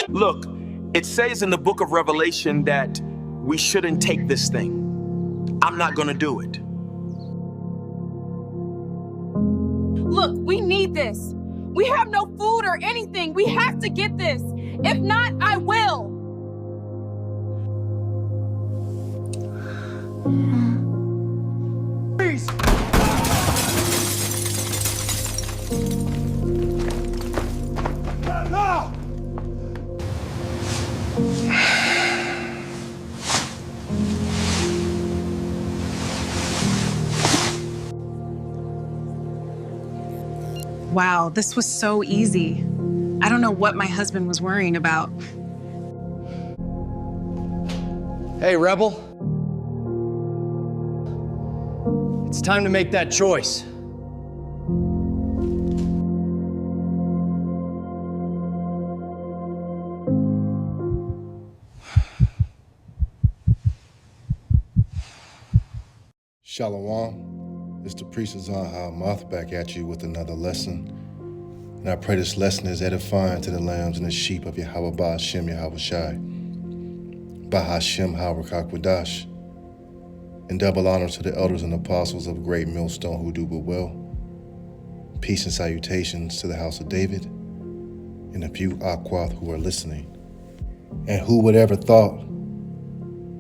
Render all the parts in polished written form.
Look, it says in the book of Revelation that we shouldn't take this thing. I'm not gonna do it. Look, we need this. We have no food or anything. We have to get this. If not, I will. Please. No! Wow, this was so easy. I don't know what my husband was worrying about. Hey, Rebel. It's time to make that choice. Shalom. It's the priest Azan Ha Ahmath back at you with another lesson. And I pray this lesson is edifying to the lambs and the sheep of Yahweh Ba'ashem Yahweh Shai. Ba'ashem Hawakakwadash. And double honor to the elders and apostles of Great Millstone who do but well. Peace and salutations to the house of David and a few Akwath who are listening. And who would ever thought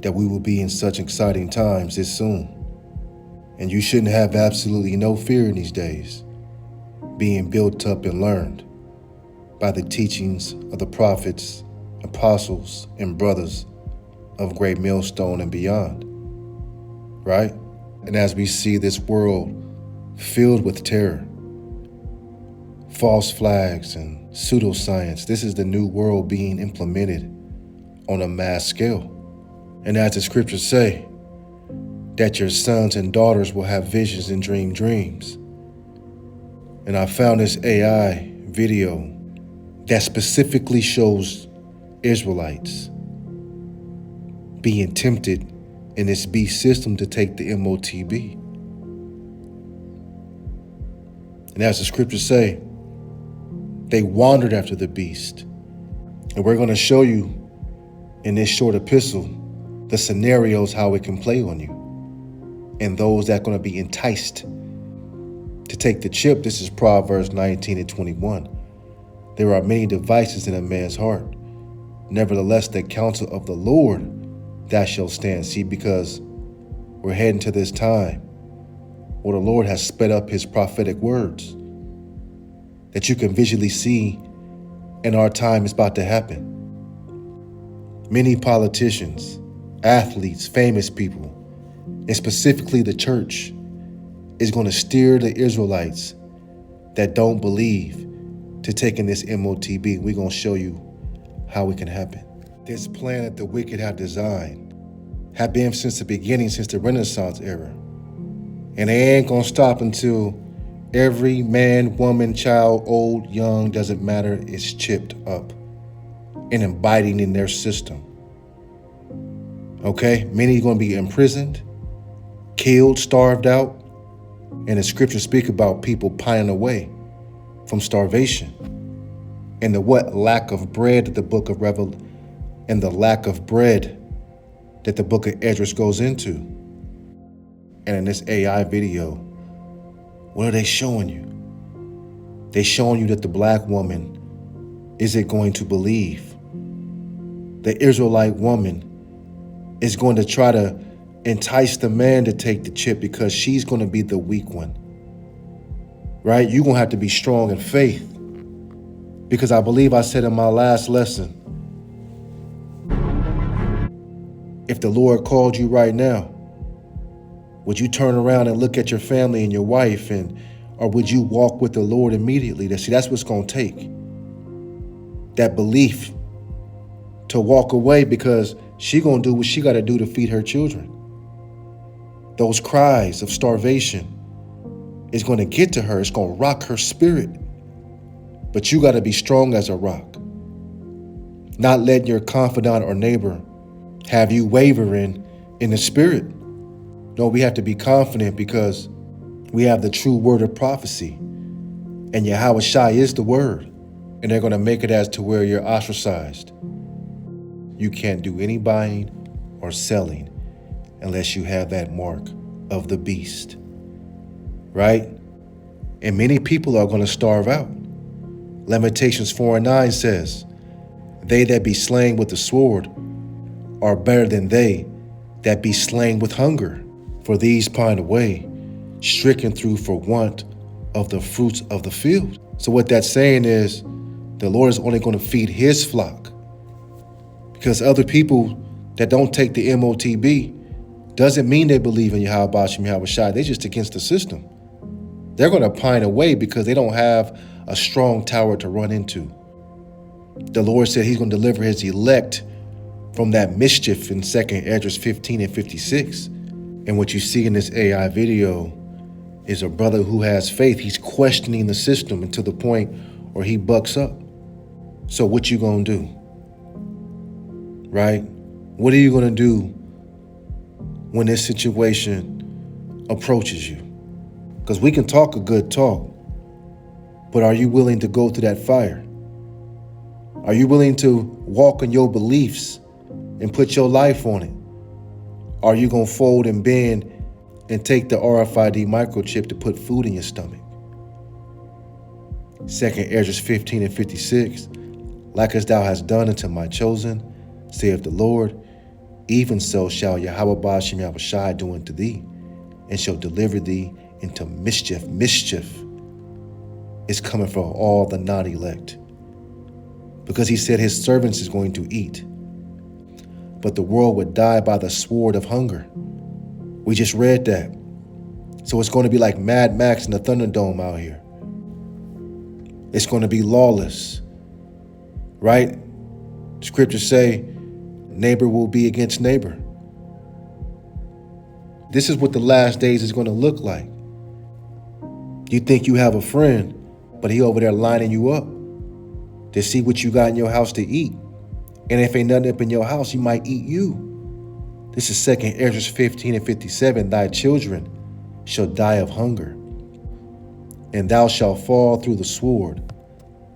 that we would be in such exciting times this soon? And you shouldn't have absolutely no fear in these days, being built up and learned by the teachings of the prophets, apostles, and brothers of Great Millstone and beyond, right? And as we see this world filled with terror, false flags and pseudoscience, this is the new world being implemented on a mass scale. And as the scriptures say, that your sons and daughters will have visions and dream dreams. And I found this AI video that specifically shows Israelites being tempted in this beast system to take the MOTB. And as the scriptures say, they wandered after the beast. And we're going to show you in this short epistle the scenarios how it can play on you. And those that are going to be enticed to take the chip. This is Proverbs 19 and 21. There are many devices in a man's heart. Nevertheless, the counsel of the Lord, that shall stand. See, because we're heading to this time where the Lord has sped up his prophetic words that you can visually see, and our time is about to happen. Many politicians, athletes, famous people, and specifically the church, is going to steer the Israelites that don't believe to taking this MOTB. We're going to show you how it can happen. This plan that the wicked have designed have been since the beginning, since the Renaissance era. And they ain't going to stop until every man, woman, child, old, young, doesn't matter, is chipped up and abiding in their system. Okay? Many are going to be imprisoned, killed, starved out. And the scriptures speak about people pining away from starvation. And the what? Lack of bread that the book of Revelation, and the lack of bread that the book of Esdras goes into. And in this AI video, what are they showing you? They're showing you that the black woman isn't going to believe. The Israelite woman is going to try to entice the man to take the chip because she's going to be the weak one, right? You're going to have to be strong in faith, because I believe I said in my last lesson, if the Lord called you right now, would you turn around and look at your family and your wife, or would you walk with the Lord immediately? See, that's what's going to take. That belief to walk away, because she going to do what she got to do to feed her children. Those cries of starvation is going to get to her. It's going to rock her spirit. But you got to be strong as a rock. Not letting your confidant or neighbor have you wavering in the spirit. No, we have to be confident because we have the true word of prophecy. And Yahweh Shai is the word. And they're going to make it as to where you're ostracized. You can't do any buying or selling unless you have that mark of the beast, right? And many people are going to starve out. Lamentations 4:9 says, they that be slain with the sword are better than they that be slain with hunger. For these pine away, stricken through for want of the fruits of the field. So what that's saying is, the Lord is only going to feed his flock. Because other people that don't take the MOTB doesn't mean they believe in Yahweh Shem Yahweh Shai. They're just against the system. They're going to pine away because they don't have a strong tower to run into. The Lord said he's going to deliver his elect from that mischief in 2nd Esdras 15 and 56. And what you see in this AI video is a brother who has faith. He's questioning the system until the point where he bucks up. So what you gonna do? Right? What are you gonna do when this situation approaches you? Because we can talk a good talk, but are you willing to go through that fire? Are you willing to walk in your beliefs and put your life on it? Are you gonna fold and bend and take the RFID microchip to put food in your stomach? 2nd Esdras 15 and 56, like as thou hast done unto my chosen, saith the Lord, even so shall Yahweh Shem Yahweh Shai do unto thee, and shall deliver thee into mischief. Mischief is coming from all the non-elect. Because he said his servants is going to eat, but the world would die by the sword of hunger. We just read that. So it's going to be like Mad Max in the Thunderdome out here. It's going to be lawless, right? Scriptures say neighbor will be against neighbor. This is what the last days is going to look like. You think you have a friend, but he over there lining you up to see what you got in your house to eat. And if ain't nothing up in your house, he might eat you. This is 2nd Esdras 15 and 57. Thy children shall die of hunger, and thou shalt fall through the sword.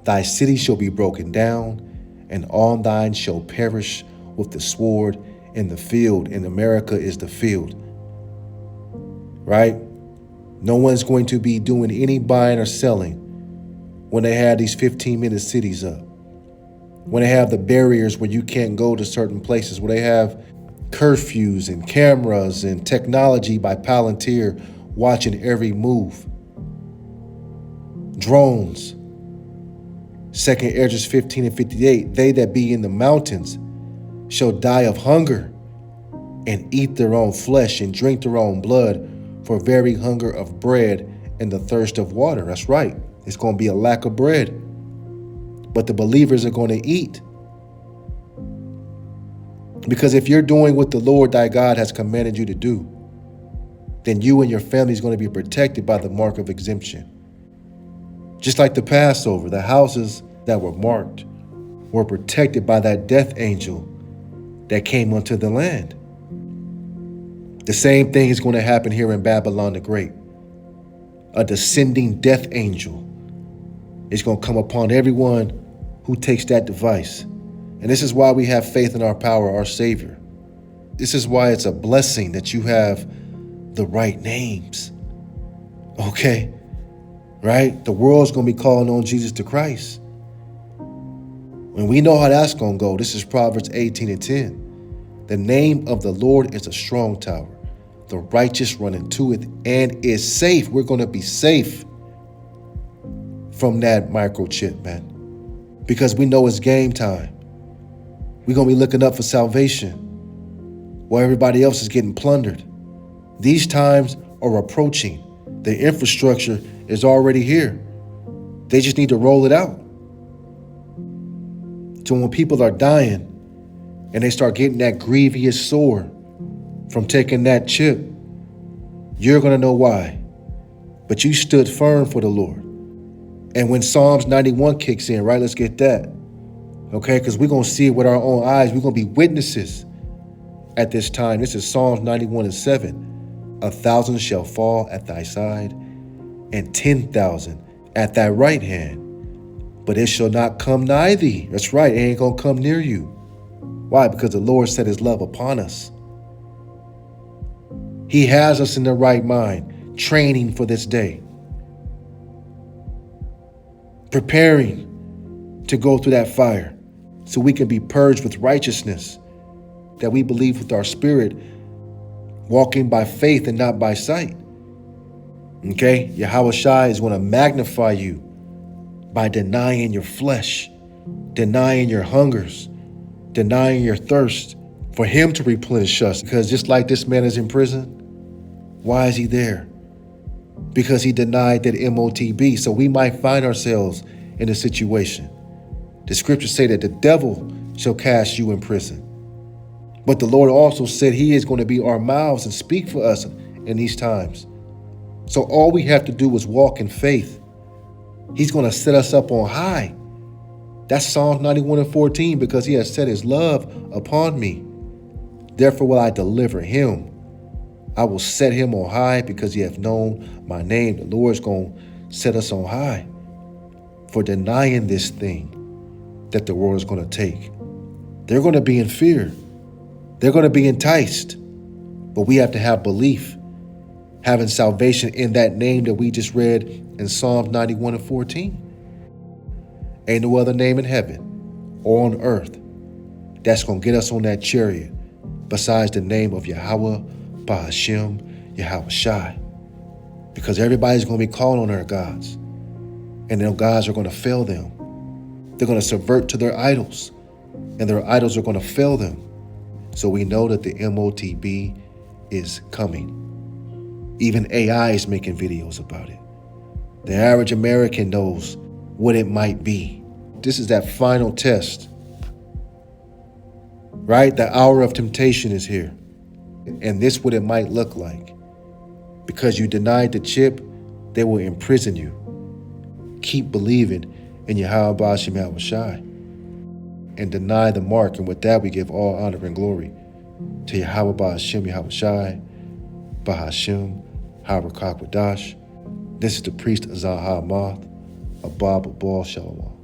Thy city shall be broken down, and all thine shall perish with the sword in the field. And America is the field, right? No one's going to be doing any buying or selling when they have these 15-minute cities up, when they have the barriers where you can't go to certain places, where they have curfews and cameras and technology by Palantir watching every move. Drones. 2nd Esdras 15 and 58, they that be in the mountains shall die of hunger and eat their own flesh and drink their own blood for very hunger of bread and the thirst of water. That's right. It's going to be a lack of bread. But the believers are going to eat. Because if you're doing what the Lord thy God has commanded you to do, then you and your family is going to be protected by the mark of exemption. Just like the Passover, the houses that were marked were protected by that death angel that came onto the land. The same thing is going to happen here in Babylon the Great. A descending death angel is going to come upon everyone who takes that device. And this is why we have faith in our power, our Savior. This is why it's a blessing that you have the right names. Okay? Right? The world's going to be calling on Jesus the Christ. And we know how that's going to go. This is Proverbs 18 and 10. The name of the Lord is a strong tower. The righteous run into it and is safe. We're going to be safe from that microchip, man. Because we know it's game time. We're going to be looking up for salvation while everybody else is getting plundered. These times are approaching. The infrastructure is already here. They just need to roll it out. So when people are dying and they start getting that grievous sore from taking that chip, you're going to know why. But you stood firm for the Lord. And when Psalms 91 kicks in, right, let's get that. Okay, because we're going to see it with our own eyes. We're going to be witnesses at this time. This is Psalms 91 and 7. 1,000 shall fall at thy side, and 10,000 at thy right hand, but it shall not come nigh thee. That's right, it ain't gonna come near you. Why? Because the Lord set his love upon us. He has us in the right mind, training for this day, preparing to go through that fire so we can be purged with righteousness that we believe with our spirit, walking by faith and not by sight. Okay? Yahweh Shai is going to magnify you by denying your flesh, denying your hungers, denying your thirst, for him to replenish us. Because just like this man is in prison, why is he there? Because he denied that MOTB. So we might find ourselves in a situation. The scriptures say that the devil shall cast you in prison. But the Lord also said he is going to be our mouths and speak for us in these times. So all we have to do is walk in faith. He's going to set us up on high. That's Psalms 91:14, because he has set his love upon me. Therefore will I deliver him. I will set him on high because he hath known my name. The Lord's going to set us on high for denying this thing that the world is going to take. They're going to be in fear. They're going to be enticed. But we have to have belief, having salvation in that name that we just read in Psalms 91:14. Ain't no other name in heaven or on earth that's going to get us on that chariot besides the name of Yahweh, Bahashem, Yahweh Shai. Because everybody's going to be calling on their gods. And their gods are going to fail them. They're going to subvert to their idols. And their idols are going to fail them. So we know that the MOTB is coming. Even AI is making videos about it. The average American knows what it might be. This is that final test, right? The hour of temptation is here. And this is what it might look like. Because you denied the chip, they will imprison you. Keep believing in Yahweh Ba'ashem Yahweh Shai and deny the mark. And with that, we give all honor and glory to Yahweh Ba'ashem Yahweh Shai, Bahashem, Harakak Wadash. This is the priest Azan Ha Ahmath, Abba Babal Shalom.